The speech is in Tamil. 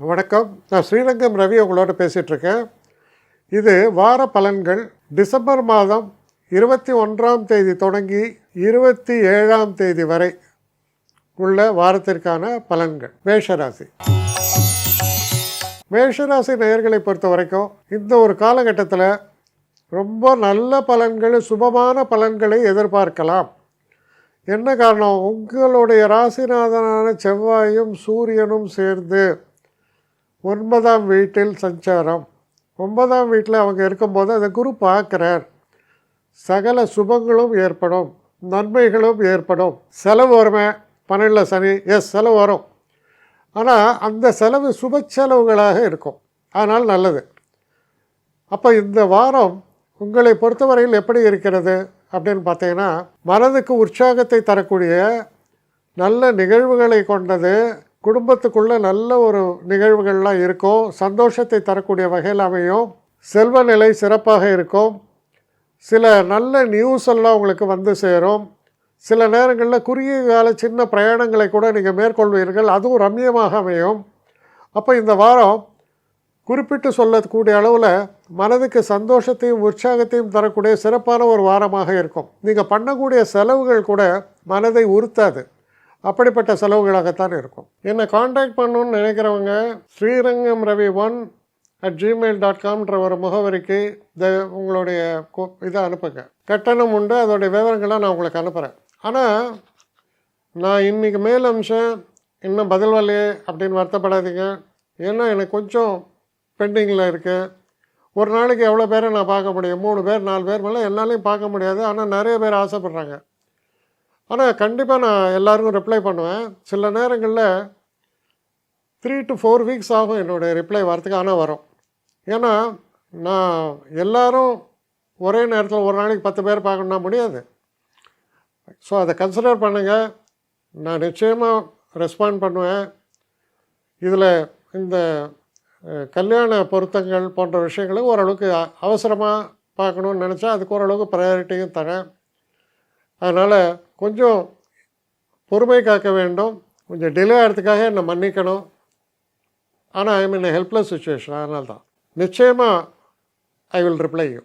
வணக்கம். நான் ஸ்ரீரங்கம் ரவி உங்களோட பேசிகிட்ருக்கேன். இது வார பலன்கள். டிசம்பர் மாதம் 21ஆம் தேதி தொடங்கி 27ஆம் தேதி வரை உள்ள வாரத்திற்கான பலன்கள். மேஷராசி நேயர்களை பொறுத்த வரைக்கும் இந்த ஒரு காலகட்டத்தில் ரொம்ப நல்ல பலன்கள், சுபமான பலன்களை எதிர்பார்க்கலாம். என்ன காரணம்? உங்களுடைய ராசிநாதனான செவ்வாயும் சூரியனும் சேர்ந்து 9ஆம் வீட்டில் சஞ்சாரம். 9ஆம் வீட்டில் அவங்க இருக்கும்போது அதை குரு பார்க்குறார். சகல சுபங்களும் ஏற்படும், நன்மைகளும் ஏற்படும். செலவு வருமே, 12 சனி, செலவு வரும். ஆனால் அந்த செலவு சுப செலவுகளாக இருக்கும். அதனால் நல்லது. அப்போ இந்த வாரம் உங்களை பொறுத்தவரையில் எப்படி இருக்கிறது அப்படின்னு பார்த்தீங்கன்னா, மனதுக்கு உற்சாகத்தை தரக்கூடிய நல்ல நிகழ்வுகளை கொண்டது. குடும்பத்துக்குள்ளே நல்ல ஒரு நிகழ்வுகள்லாம் இருக்கும். சந்தோஷத்தை தரக்கூடிய வகையில் அமையும். செல்வ நிலை சிறப்பாக இருக்கும். சில நல்ல நியூஸ் எல்லாம் உங்களுக்கு வந்து சேரும். சில நேரங்களில் குறுகிய கால சின்ன பிரயாணங்களை கூட நீங்கள் மேற்கொள்வீர்கள். அதுவும் ரம்மியமாக அமையும். அப்போ இந்த வாரம் குறிப்பிட்டு சொல்லக்கூடிய அளவில் மனதுக்கு சந்தோஷத்தையும் உற்சாகத்தையும் தரக்கூடிய சிறப்பான ஒரு வாரமாக இருக்கும். நீங்கள் பண்ணக்கூடிய செலவுகள் கூட மனதை உறுத்தாது. அப்படிப்பட்ட செலவுகளாகத்தான் இருக்கும். என்னை காண்டாக்ட் பண்ணணுன்னு நினைக்கிறவங்க srirangam1@gmail.com ஒரு முகவரிக்கு உங்களுடைய இதை அனுப்புங்க. கட்டணம் உண்டு, அதோடைய விவரங்களை நான் உங்களுக்கு அனுப்புகிறேன். ஆனால் நான் இன்றைக்கி மேல் அம்சம் இன்னும் பதில் வரலையே அப்படின்னு வருத்தப்படாதீங்க. ஏன்னா எனக்கு கொஞ்சம் பெண்டிங்கில் இருக்குது. ஒரு நாளைக்கு எவ்வளோ பேரை நான் பார்க்க முடியும்? 3 பேர் 4 பேர் மேலே என்னாலையும் பார்க்க முடியாது. ஆனால் நிறைய பேர் ஆசைப்பட்றாங்க. ஆனால் கண்டிப்பாக நான் எல்லாருக்கும் ரிப்ளை பண்ணுவேன். சில நேரங்களில் 3 to 4 வீக்ஸ் ஆகும் என்னுடைய ரிப்ளை வரத்துக்கு. ஆனால் வரும். ஏன்னா நான் எல்லோரும் ஒரே நேரத்தில் ஒரு நாளைக்கு 10 பேர் பார்க்கணுன்னா முடியாது. ஸோ அதை கன்சிடர் பண்ணுங்கள். நான் நிச்சயமாக ரெஸ்பாண்ட் பண்ணுவேன். இதில் இந்த கல்யாண பொருத்தங்கள் போன்ற விஷயங்களை ஓரளவுக்கு அவசரமாக பார்க்கணுன்னு நினச்சா அதுக்கு ஓரளவுக்கு ப்ரையாரிட்டியும் தரேன். அதனால் கொஞ்சம் பொறுமை காக்க வேண்டும். கொஞ்சம் டிலே ஆகிறதுக்காக என்னை மன்னிக்கணும். ஆனால் ஐ மீன் ஹெல்ப்லெஸ் சுச்சுவேஷன். அதனால தான் நிச்சயமாக ஐ வில் ரிப்ளை யூ.